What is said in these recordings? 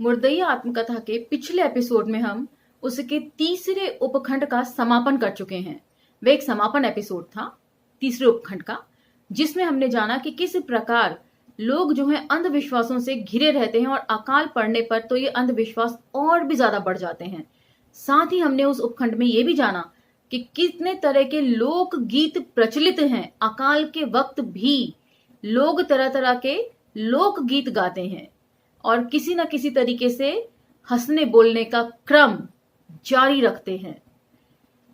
मुर्दैया आत्मकथा के पिछले एपिसोड में हम उसके तीसरे उपखंड का समापन कर चुके हैं। वह एक समापन एपिसोड था तीसरे उपखंड का, जिसमें हमने जाना कि किस प्रकार लोग जो हैं अंधविश्वासों से घिरे रहते हैं और अकाल पड़ने पर तो ये अंधविश्वास और भी ज्यादा बढ़ जाते हैं। साथ ही हमने उस उपखंड में ये भी जाना कि कितने तरह के लोक गीत प्रचलित हैं। अकाल के वक्त भी लोग तरह तरह के लोक गीत गाते हैं और किसी न किसी तरीके से हंसने बोलने का क्रम जारी रखते हैं।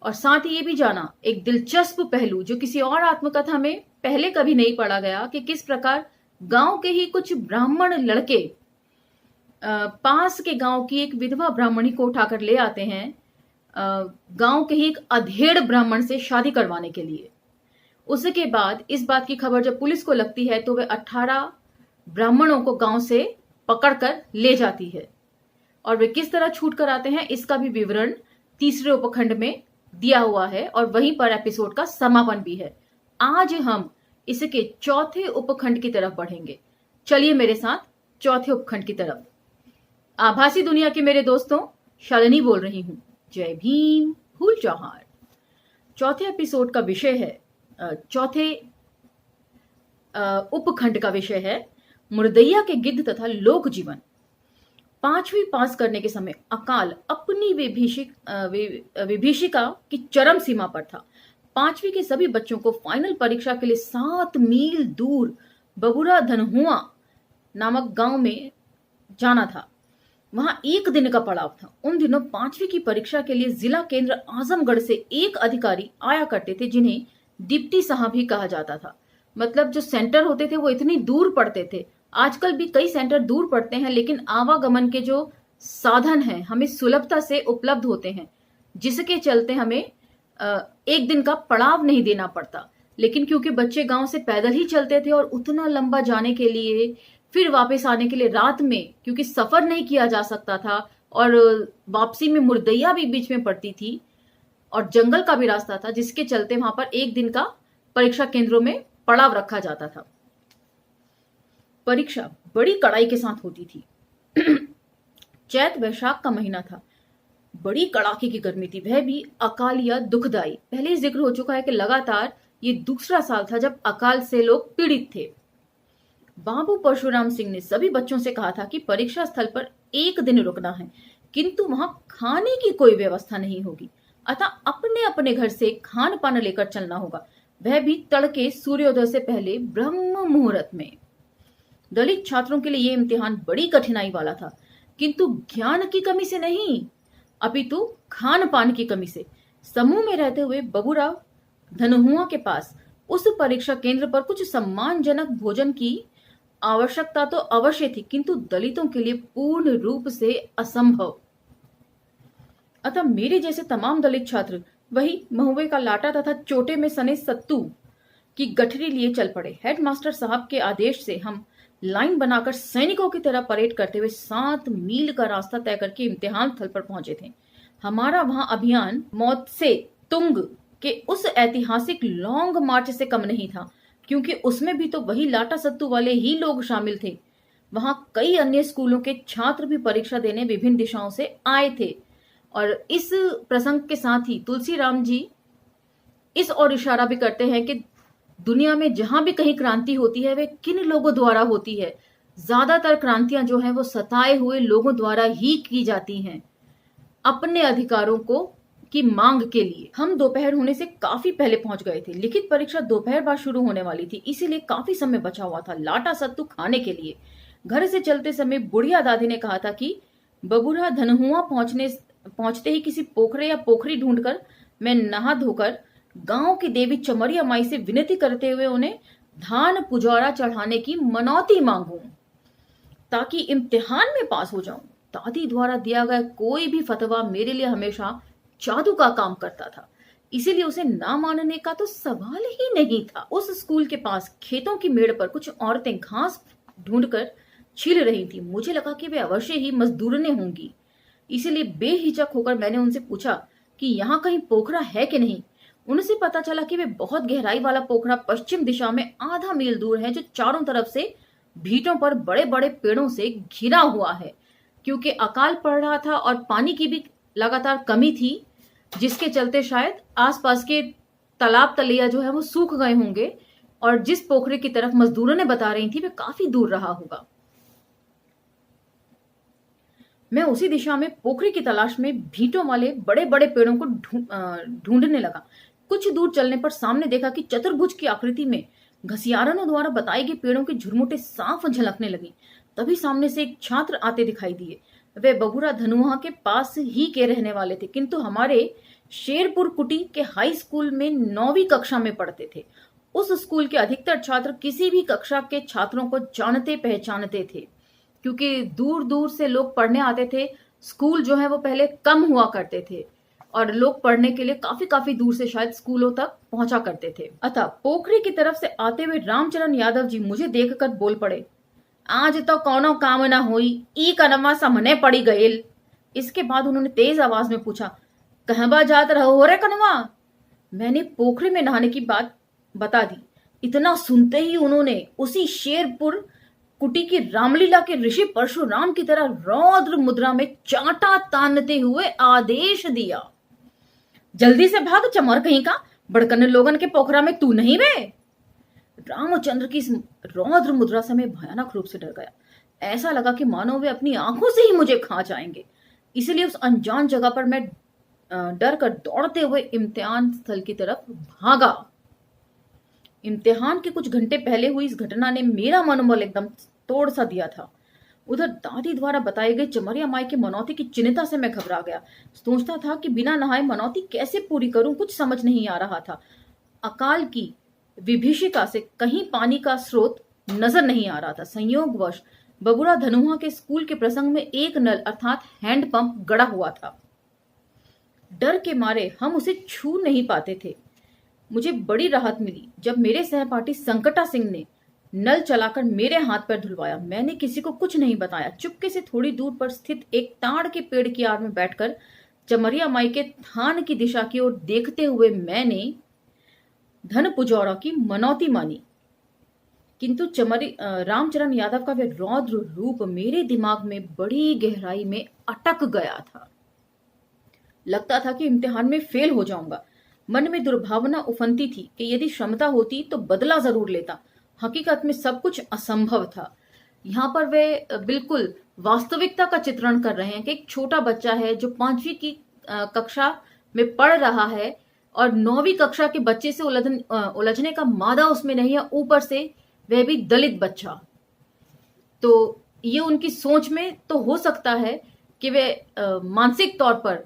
और साथ ही ये भी जाना एक दिलचस्प पहलू जो किसी और आत्मकथा में पहले कभी नहीं पढ़ा गया कि किस प्रकार गांव के ही कुछ ब्राह्मण लड़के पास के गांव की एक विधवा ब्राह्मणी को उठाकर ले आते हैं गांव के ही एक अधेड़ ब्राह्मण से शादी करवाने के लिए। उसके बाद इस बात की खबर जब पुलिस को लगती है तो वे 18 ब्राह्मणों को गांव से पकड़कर ले जाती है और वे किस तरह छूट कर आते हैं इसका भी विवरण तीसरे उपखंड में दिया हुआ है और वहीं पर एपिसोड का समापन भी है। आज हम इसके चौथे उपखंड की तरफ बढ़ेंगे। चलिए मेरे साथ चौथे उपखंड की तरफ। आभासी दुनिया के मेरे दोस्तों, शालिनी बोल रही हूं। जय भीम, फूल चौहान। चौथे एपिसोड का विषय है चौथे उपखंड का विषय है मुर्दैया के गिद्ध तथा लोक जीवन। 5वीं पास करने के समय अकाल अपनी विभीषिका की चरम सीमा पर था। 5वीं के सभी बच्चों को फाइनल परीक्षा के लिए 7 मील दूर बबुरा धनहुआ नामक गांव में जाना था। वहां एक दिन का पड़ाव था। उन दिनों 5वीं की परीक्षा के लिए जिला केंद्र आजमगढ़ से एक अधिकारी आया करते थे जिन्हें डिप्टी साहब भी कहा जाता था। मतलब जो सेंटर होते थे वो इतनी दूर पड़ते थे। आजकल भी कई सेंटर दूर पड़ते हैं लेकिन आवागमन के जो साधन हैं हमें सुलभता से उपलब्ध होते हैं, जिसके चलते हमें एक दिन का पड़ाव नहीं देना पड़ता। लेकिन क्योंकि बच्चे गांव से पैदल ही चलते थे और उतना लंबा जाने के लिए फिर वापस आने के लिए रात में क्योंकि सफर नहीं किया जा सकता था और वापसी में मुर्दैया भी बीच में पड़ती थी और जंगल का भी रास्ता था, जिसके चलते वहां पर एक दिन का परीक्षा केंद्रों में पड़ाव रखा जाता था। परीक्षा बड़ी कड़ाई के साथ होती थी। चैत वैशाख का महीना था। बड़ी कड़ाके की गर्मी थी, वह भी अकाल या दुखदाई। पहले ही जिक्र हो चुका है कि लगातार ये दूसरा साल था जब अकाल से लोग पीड़ित थे। बाबू परशुराम सिंह ने सभी बच्चों से कहा था कि परीक्षा स्थल पर एक दिन रुकना है, किंतु वहां खाने की कोई व्यवस्था नहीं होगी, अतः अपने अपने घर से खान पान लेकर चलना होगा, वह भी तड़के सूर्योदय से पहले ब्रह्म मुहूर्त में। दलित छात्रों के लिए यह इम्तिहान बड़ी कठिनाई वाला था, किंतु ज्ञान की कमी से नहीं अपितु खान पान की कमी से। समूह में रहते हुए बबूराव धनहुआ के पास उस परीक्षा केंद्र पर कुछ सम्मानजनक भोजन की आवश्यकता तो अवश्य थी, किंतु दलितों के लिए पूर्ण रूप से असंभव। अतः मेरे जैसे तमाम दलित छात्र वही महुए का लाटा तथा चोटे में सने सत्तू की गठरी लिए चल पड़े। हेडमास्टर साहब के आदेश से हम लाइन बनाकर सैनिकों की तरह परेड करते हुए 7 मील का रास्ता तय करके इम्तिहान स्थल पर पहुंचे थे। हमारा वहां अभियान मौत से तुंग के उस ऐतिहासिक लॉन्ग मार्च से कम नहीं था, क्योंकि उसमें भी तो वही लाटा सत्तू वाले ही लोग शामिल थे। वहां कई अन्य स्कूलों के छात्र भी परीक्षा देने विभिन्न दिशाओं से आए थे। और इस प्रसंग के साथ ही तुलसीराम जी इस और इशारा भी करते हैं कि दुनिया में जहां भी कहीं क्रांति होती है वे किन लोगों द्वारा होती है। ज्यादातर क्रांतियां जो हैं वो सताए हुए लोगों द्वारा ही की जाती हैं, अपने अधिकारों को की मांग के लिए। हम दोपहर होने से काफी पहले पहुंच गए थे। लिखित परीक्षा दोपहर बाद शुरू होने वाली थी, इसीलिए काफी समय बचा हुआ था लाटा सत्तू खाने के लिए। घर से चलते समय बुढ़िया दादी ने कहा था कि बबूरा धनहुआ पहुंचते ही किसी पोखरे या पोखरी ढूंढकर मैं नहा धोकर गांव की देवी चमरिया माई से विनती करते हुए उन्हें धान पुजौरा चढ़ाने की मनौती मांगूं ताकि इम्तिहान में पास हो जाऊं। दादी द्वारा दिया गया कोई भी फतवा मेरे लिए हमेशा जादू का काम करता था, इसीलिए उसे ना मानने का तो सवाल ही नहीं था। उस स्कूल के पास खेतों की मेड़ पर कुछ औरतें घास ढूंढकर छील रही थी। मुझे लगा कि वे अवश्य ही मजदूरने होंगी, इसीलिए बेहिचक होकर मैंने उनसे पूछा कि यहाँ कहीं पोखरा है कि नहीं। उनसे पता चला कि वे बहुत गहराई वाला पोखरा पश्चिम दिशा में आधा मील दूर है, जो चारों तरफ से भीटों पर बड़े बड़े पेड़ों से घिरा हुआ है। क्योंकि अकाल पड़ रहा था और पानी की भी लगातार कमी थी, जिसके चलते शायद आसपास के तालाब तलैया जो है वो सूख गए होंगे और जिस पोखरे की तरफ मजदूरों ने बता रही थी वे काफी दूर रहा होगा। मैं उसी दिशा में पोखरी की तलाश में भीटों वाले बड़े बड़े पेड़ों को ढूंढने लगा। कुछ दूर चलने पर सामने देखा कि चतुर्भुज की आकृति में घसियारनों द्वारा बताए गए पेड़ों की झुरमुटे साफ झलकने लगी। तभी सामने से एक छात्र आते दिखाई दिए। वे बगुरा धनुहा के पास ही के रहने वाले थे, किंतु हमारे शेरपुर कुटी के हाई स्कूल में 9वीं कक्षा में पढ़ते थे। उस स्कूल के अधिकतर छात्र किसी भी कक्षा के छात्रों को जानते पहचानते थे, क्योंकि दूर दूर से लोग पढ़ने आते थे। स्कूल जो है वो पहले कम हुआ करते थे और लोग पढ़ने के लिए काफी काफी दूर से शायद स्कूलों तक पहुंचा करते थे। अतः पोखरी की तरफ से आते हुए रामचरण यादव जी मुझे देखकर बोल पड़े, आज तो कौनो काम ना हुई, ई कनमा सामने पड़ी गईल। इसके बाद उन्होंने तेज आवाज में पूछा, कहवा जात रहो हो रे कनवा? मैंने पोखरी में नहाने की बात बता दी। इतना सुनते ही उन्होंने उसी शेरपुर कुटी की रामलीला के ऋषि परशुराम की तरह रौद्र मुद्रा में चांटा तानते हुए आदेश दिया, जल्दी से भाग चमर कहीं का, बड़कन लोगन के पोखरा में तू नहीं बे। रामचंद्र की इस रौद्र मुद्रा से मैं भयानक रूप से डर गया। ऐसा लगा कि मानो वे अपनी आंखों से ही मुझे खा जाएंगे। इसलिए उस अनजान जगह पर मैं डर कर दौड़ते हुए इम्तिहान स्थल की तरफ भागा। इम्तिहान के कुछ घंटे पहले हुई इस घटना ने मेरा मनोबल एकदम तोड़ सा दिया था। उधर दादी द्वारा बताई गई चमरिया माई की मनौती की चिंता से मैं घबरा गया। सोचता था कि बिना नहाए मनौती कैसे पूरी करूं, कुछ समझ नहीं आ रहा था। अकाल की विभीषिका से कहीं पानी का स्रोत नजर नहीं आ रहा था। संयोगवश बगुड़ा धनुहा के स्कूल के प्रसंग में एक नल अर्थात हैंडपंप गड़ा हुआ था। डर के मारे हम उसे छू नहीं पाते थे। मुझे बड़ी राहत मिली जब मेरे सहपाठी संकटा सिंह ने नल चलाकर मेरे हाथ पर धुलवाया। मैंने किसी को कुछ नहीं बताया। चुपके से थोड़ी दूर पर स्थित एक ताड़ के पेड़ की आड़ में बैठकर चमरिया माई के थान की दिशा की ओर देखते हुए मैंने धन पुजौरा की मनौती मानी, किंतु रामचरण यादव का वे रौद्र रूप मेरे दिमाग में बड़ी गहराई में अटक गया था। लगता था कि इम्तिहान में फेल हो जाऊंगा। मन में दुर्भावना उफनती थी कि यदि क्षमता होती तो बदला जरूर लेता। हकीकत में सब कुछ असंभव था। यहाँ पर वे बिल्कुल वास्तविकता का चित्रण कर रहे हैं कि एक छोटा बच्चा है जो 5वीं की कक्षा में पढ़ रहा है और 9वीं कक्षा के बच्चे से उलझने का मादा उसमें नहीं है, ऊपर से वह भी दलित बच्चा। तो ये उनकी सोच में तो हो सकता है कि वे मानसिक तौर पर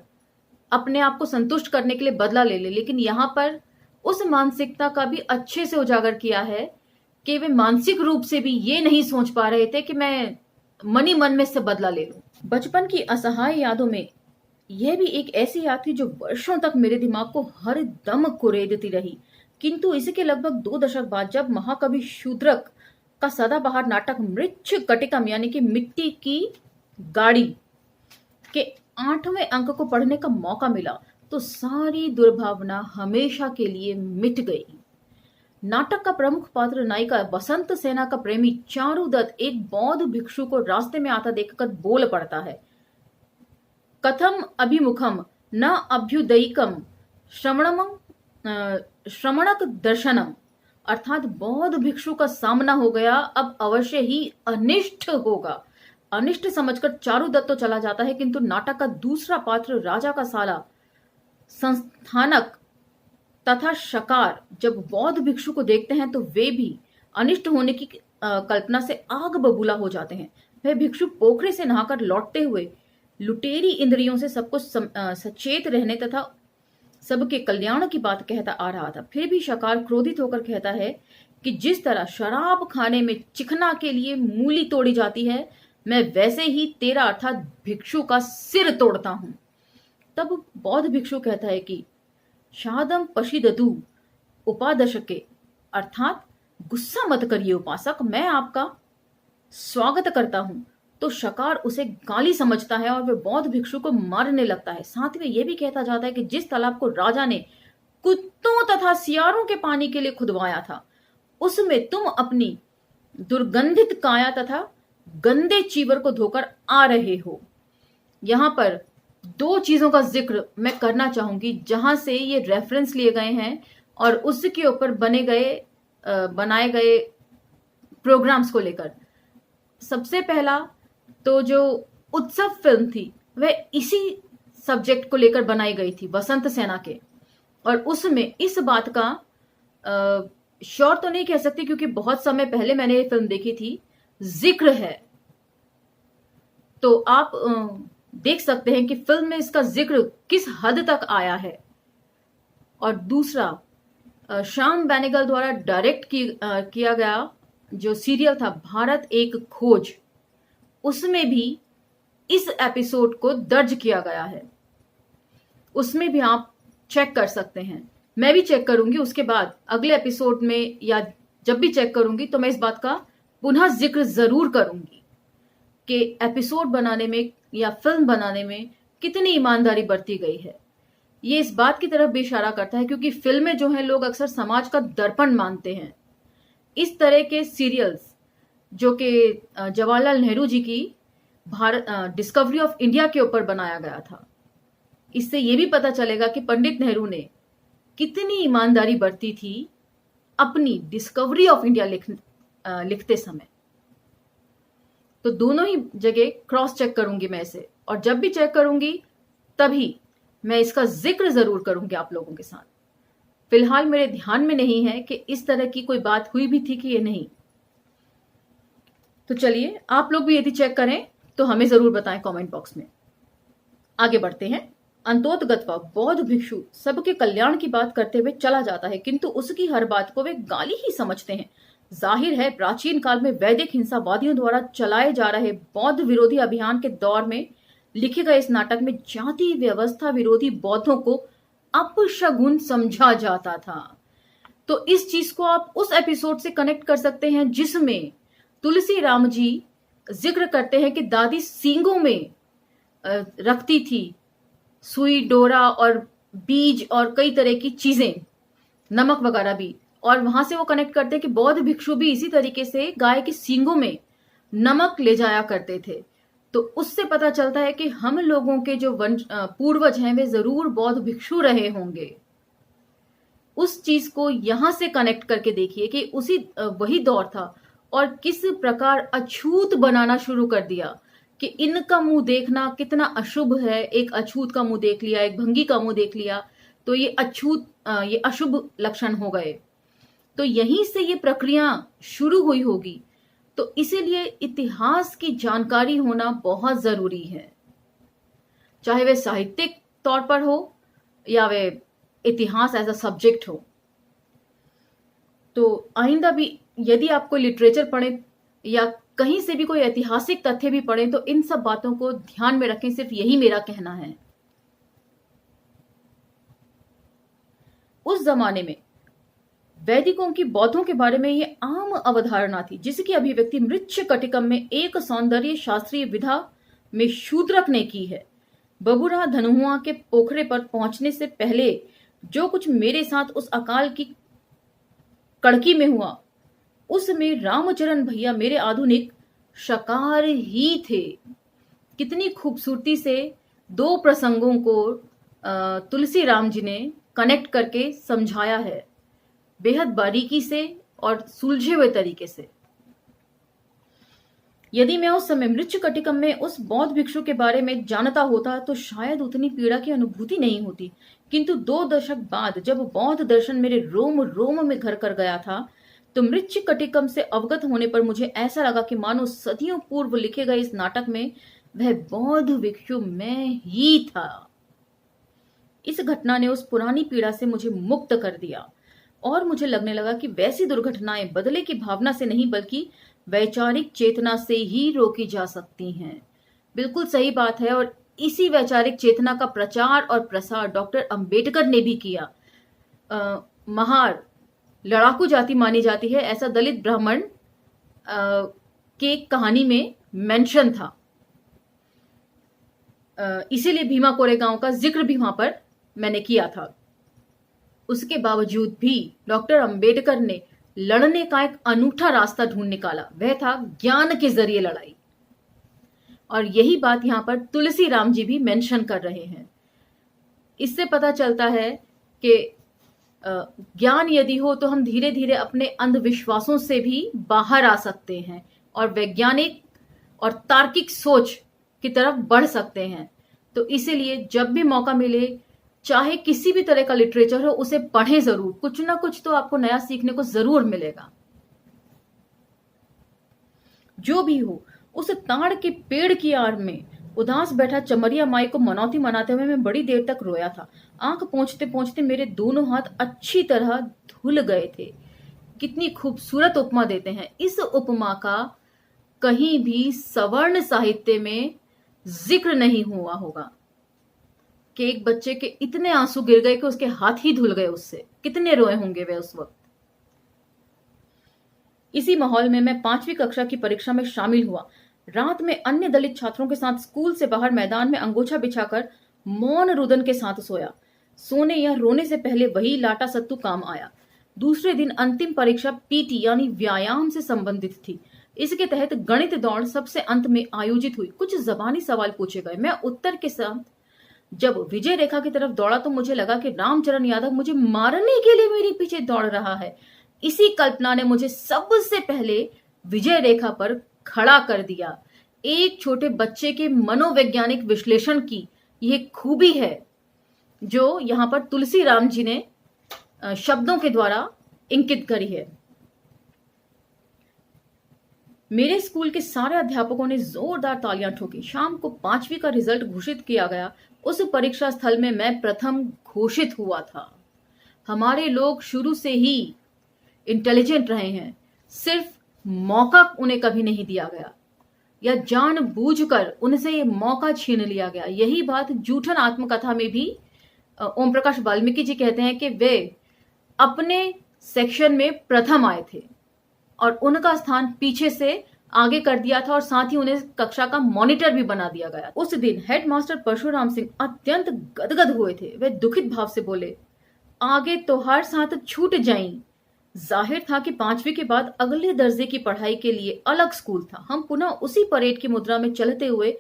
अपने आप को संतुष्ट करने के लिए बदला ले ले, लेकिन यहाँ पर उस मानसिकता का भी अच्छे से उजागर किया है कि वे मानसिक रूप से भी ये नहीं सोच पा रहे थे कि मैं मनी मन में से बदला ले लूं। बचपन की असहाय यादों में यह भी एक ऐसी याद थी जो वर्षों तक मेरे दिमाग को हर दम कुरेदती रही। किंतु इसके लगभग 2 दशक बाद जब महाकवि शूद्रक का सदाबहार नाटक मृच्छ कटिकम यानी कि मिट्टी की गाड़ी के 8वें अंक को पढ़ने का मौका मिला तो सारी दुर्भावना हमेशा के लिए मिट गई। नाटक का प्रमुख पात्र नायिका बसंत सेना का प्रेमी चारुदत्त एक बौद्ध भिक्षु को रास्ते में आता देखकर बोल पड़ता है, कथम अभिमुखम न अभ्युदयिकम श्रमणक दर्शनम, अर्थात बौद्ध भिक्षु का सामना हो गया, अब अवश्य ही अनिष्ट होगा। अनिष्ट समझकर चारुदत्त तो चला जाता है, किंतु नाटक का दूसरा पात्र राजा का साला संस्थानक तथा शकार जब बौद्ध भिक्षु को देखते हैं तो वे भी अनिष्ट होने की कल्पना से आग बबूला हो जाते हैं। वह भिक्षु पोखरे से नहाकर लौटते हुए लुटेरी इंद्रियों से सबको सचेत रहने तथा सबके कल्याण की बात कहता आ रहा था। फिर भी शकार क्रोधित होकर कहता है कि जिस तरह शराब खाने में चिखना के लिए मूली तोड़ी जाती है, मैं वैसे ही तेरा अर्थात भिक्षु का सिर तोड़ता हूं। तब बौद्ध भिक्षु कहता है कि शादम पशिदतु उपादशके, अर्थात गुस्सा मत करिए उपासक, मैं आपका स्वागत करता हूं। तो शकार उसे गाली समझता है और वह बौद्ध भिक्षु को मारने लगता है। साथ में यह भी कहता जाता है कि जिस तालाब को राजा ने कुत्तों तथा सियारों के पानी के लिए खुदवाया था, उसमें तुम अपनी दुर्गंधित काया तथा गंदे चीवर को धोकर आ रहे हो। यहां पर दो चीजों का जिक्र मैं करना चाहूंगी जहां से ये रेफरेंस लिए गए हैं और उसके ऊपर बनाए गए प्रोग्राम्स को लेकर। सबसे पहला तो जो उत्सव फिल्म थी वह इसी सब्जेक्ट को लेकर बनाई गई थी, वसंत सेना के। और उसमें इस बात का श्योर तो नहीं कह सकती क्योंकि बहुत समय पहले मैंने ये फिल्म देखी थी, जिक्र है। तो आप देख सकते हैं कि फिल्म में इसका जिक्र किस हद तक आया है। और दूसरा, श्याम बेनेगल द्वारा डायरेक्ट किया गया जो सीरियल था भारत एक खोज, उसमें भी इस एपिसोड को दर्ज किया गया है। उसमें भी आप चेक कर सकते हैं। मैं भी चेक करूंगी उसके बाद अगले एपिसोड में, या जब भी चेक करूंगी तो मैं इस बात का पुनः जिक्र जरूर करूंगी कि एपिसोड बनाने में या फिल्म बनाने में कितनी ईमानदारी बरती गई है। ये इस बात की तरफ भी इशारा करता है क्योंकि फिल्में जो हैं लोग अक्सर समाज का दर्पण मानते हैं। इस तरह के सीरियल्स जो कि जवाहरलाल नेहरू जी की डिस्कवरी ऑफ इंडिया के ऊपर बनाया गया था, इससे ये भी पता चलेगा कि पंडित नेहरू ने कितनी ईमानदारी बरती थी अपनी डिस्कवरी ऑफ इंडिया लिखते समय। तो दोनों ही जगह क्रॉस चेक करूंगी मैं इसे, और जब भी चेक करूंगी तभी मैं इसका जिक्र जरूर करूंगी आप लोगों के साथ। फिलहाल मेरे ध्यान में नहीं है कि इस तरह की कोई बात हुई भी थी कि ये नहीं। तो चलिए आप लोग भी यदि चेक करें तो हमें जरूर बताएं कमेंट बॉक्स में। आगे बढ़ते हैं। अंतोतगत्वा बौद्ध भिक्षु सबके कल्याण की बात करते हुए चला जाता है, किंतु उसकी हर बात को वे गाली ही समझते हैं। जाहिर है प्राचीन काल में वैदिक हिंसावादियों द्वारा चलाए जा रहे बौद्ध विरोधी अभियान के दौर में लिखे गए इस नाटक में जाति व्यवस्था विरोधी बौद्धों को अपशगुन समझा जाता था। तो इस चीज को आप उस एपिसोड से कनेक्ट कर सकते हैं जिसमें तुलसी राम जी जिक्र करते हैं कि दादी सींगों में रखती थी सुई, डोरा और बीज और कई तरह की चीजें, नमक वगैरह भी। और वहां से वो कनेक्ट करते हैं कि बौद्ध भिक्षु भी इसी तरीके से गाय की सींगों में नमक ले जाया करते थे। तो उससे पता चलता है कि हम लोगों के जो पूर्वज हैं वे जरूर बौद्ध भिक्षु रहे होंगे। उस चीज को यहां से कनेक्ट करके देखिए कि वही दौर था और किस प्रकार अछूत बनाना शुरू कर दिया कि इनका मुंह देखना कितना अशुभ है। एक अछूत का मुंह देख लिया, एक भंगी का मुंह देख लिया तो ये अशुभ लक्षण हो गए। तो यहीं से ये प्रक्रिया शुरू हुई होगी। तो इसीलिए इतिहास की जानकारी होना बहुत जरूरी है, चाहे वे साहित्यिक तौर पर हो या वे इतिहास एज अ सब्जेक्ट हो। तो आइंदा भी यदि आप कोई लिटरेचर पढ़ें या कहीं से भी कोई ऐतिहासिक तथ्य भी पढ़ें तो इन सब बातों को ध्यान में रखें। सिर्फ यही मेरा कहना है। उस जमाने में वैदिकों की बौद्धों के बारे में यह आम अवधारणा थी जिसकी अभिव्यक्ति मृच्छ कटिकम में एक सौंदर्य शास्त्रीय विधा में शूद्रक ने की है। बबुरा धनहुआ के पोखरे पर पहुंचने से पहले जो कुछ मेरे साथ उस अकाल की कड़की में हुआ उसमें रामचरण भैया मेरे आधुनिक शकार ही थे। कितनी खूबसूरती से दो प्रसंगों को तुलसी राम जी ने कनेक्ट करके समझाया है, बेहद बारीकी से और सुलझे हुए तरीके से। यदि मैं उस समय मृच्छ कटिकम में उस बौद्ध भिक्षु के बारे में जानता होता तो शायद उतनी पीड़ा की अनुभूति नहीं होती। किंतु 2 दशक बाद जब बौद्ध दर्शन मेरे रोम रोम में घर कर गया था तो मृच्छ कटिकम से अवगत होने पर मुझे ऐसा लगा कि मानो सदियों पूर्व लिखे गए इस नाटक में वह बौद्ध भिक्षु मैं ही था। इस घटना ने उस पुरानी पीड़ा से मुझे मुक्त कर दिया और मुझे लगने लगा कि वैसी दुर्घटनाएं बदले की भावना से नहीं बल्कि वैचारिक चेतना से ही रोकी जा सकती हैं। बिल्कुल सही बात है। और इसी वैचारिक चेतना का प्रचार और प्रसार डॉक्टर अंबेडकर ने भी किया। महार लड़ाकू जाति मानी जाती है ऐसा दलित ब्राह्मण के कहानी में मेंशन था। इसीलिए भीमा कोरेगांव का जिक्र भी वहां पर मैंने किया था। उसके बावजूद भी डॉक्टर अंबेडकर ने लड़ने का एक अनूठा रास्ता ढूंढ निकाला, वह था ज्ञान के जरिए लड़ाई। और यही बात यहाँ पर तुलसी राम जी भी मेंशन कर रहे हैं। इससे पता चलता है कि ज्ञान यदि हो तो हम धीरे धीरे अपने अंधविश्वासों से भी बाहर आ सकते हैं और वैज्ञानिक और तार्किक सोच की तरफ बढ़ सकते हैं। तो इसीलिए जब भी मौका मिले, चाहे किसी भी तरह का लिटरेचर हो, उसे पढ़ें जरूर। कुछ ना कुछ तो आपको नया सीखने को जरूर मिलेगा। जो भी हो, उस ताड़ के पेड़ की आड़ में उदास बैठा चमरिया माई को मनौती मनाते हुए मैं बड़ी देर तक रोया था। आंख पोंछते पोंछते मेरे दोनों हाथ अच्छी तरह धुल गए थे। कितनी खूबसूरत उपमा देते हैं। इस उपमा का कहीं भी सवर्ण साहित्य में जिक्र नहीं हुआ होगा कि एक बच्चे के इतने आंसू गिर गए कि उसके हाथ ही धुल गए उससे। कितने रोए होंगे वे उस वक्त। इसी माहौल में मैं 5वीं कक्षा की परीक्षा में शामिल हुआ। रात में अन्य दलित छात्रों के साथ स्कूल से बाहर मैदान में अंगोछा बिछाकर मौन रुदन के साथ सोया। सोने या रोने से पहले वही लाटा सत्तू काम आया। दूसरे दिन अंतिम परीक्षा पीटी यानी व्यायाम से संबंधित थी। इसके तहत गणित दौड़ सबसे अंत में आयोजित हुई। कुछ जबानी सवाल पूछे गए। मैं उत्तर के साथ जब विजय रेखा की तरफ दौड़ा तो मुझे लगा कि रामचरण यादव मुझे मारने के लिए मेरे पीछे दौड़ रहा है। इसी कल्पना ने मुझे सबसे पहले विजय रेखा पर खड़ा कर दिया। एक छोटे बच्चे के मनोवैज्ञानिक विश्लेषण की यह खूबी है जो यहां पर तुलसी राम जी ने शब्दों के द्वारा इंकित करी है। मेरे स्कूल के सारे अध्यापकों ने जोरदार तालियां ठोकी। शाम को 5वीं का रिजल्ट घोषित किया गया। उस परीक्षा स्थल में मैं प्रथम घोषित हुआ था। हमारे लोग शुरू से ही इंटेलिजेंट रहे हैं। सिर्फ मौका उन्हें कभी नहीं दिया गया या जानबूझकर उनसे ये मौका छीन लिया गया। यही बात जूठन आत्मकथा में भी ओम प्रकाश वाल्मीकि जी कहते हैं कि वे अपने सेक्शन में प्रथम आए थे और उनका स्थान पीछे से आगे कर दिया था और साथ ही उन्हें कक्षा का मॉनिटर भी बना दिया गया। उस दिन हेडमास्टर परशुराम सिंह अत्यंत गदगद हुए थे। वे दुखित भाव से बोले, आगे तो हर साथ छूट जाई। जाहिर था कि 5वीं के बाद अगले दर्जे की पढ़ाई के लिए अलग स्कूल था। हम पुनः उसी परेड की मुद्रा में चलते हुए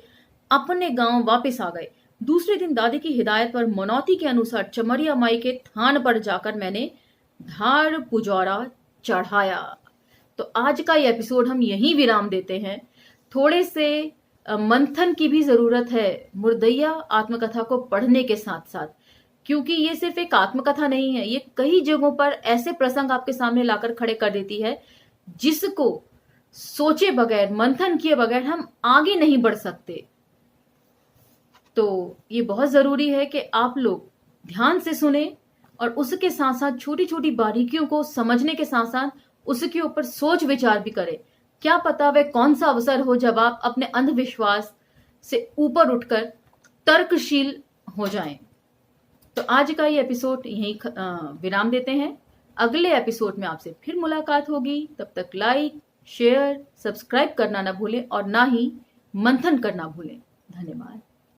अपने गांव वापस आ गए। दूसरे दिन दादी की हिदायत पर मनौती के अनुसार चमरिया माई के थान पर जाकर मैंने धार पुजौरा चढ़ाया। तो आज का ये एपिसोड हम यहीं विराम देते हैं। थोड़े से मंथन की भी जरूरत है मुर्दैया आत्मकथा को पढ़ने के साथ साथ, क्योंकि ये सिर्फ एक आत्मकथा नहीं है। ये कई जगहों पर ऐसे प्रसंग आपके सामने लाकर खड़े कर देती है जिसको सोचे बगैर, मंथन किए बगैर हम आगे नहीं बढ़ सकते। तो ये बहुत जरूरी है कि आप लोग ध्यान से सुने और उसके साथ साथ छोटी छोटी बारीकियों को समझने के साथ साथ उसके ऊपर सोच विचार भी करें। क्या पता वह कौन सा अवसर हो जब आप अपने अंधविश्वास से ऊपर उठकर तर्कशील हो जाएं। तो आज का ये एपिसोड यहीं विराम देते हैं। अगले एपिसोड में आपसे फिर मुलाकात होगी। तब तक लाइक, शेयर, सब्सक्राइब करना ना भूलें और ना ही मंथन करना भूलें। धन्यवाद।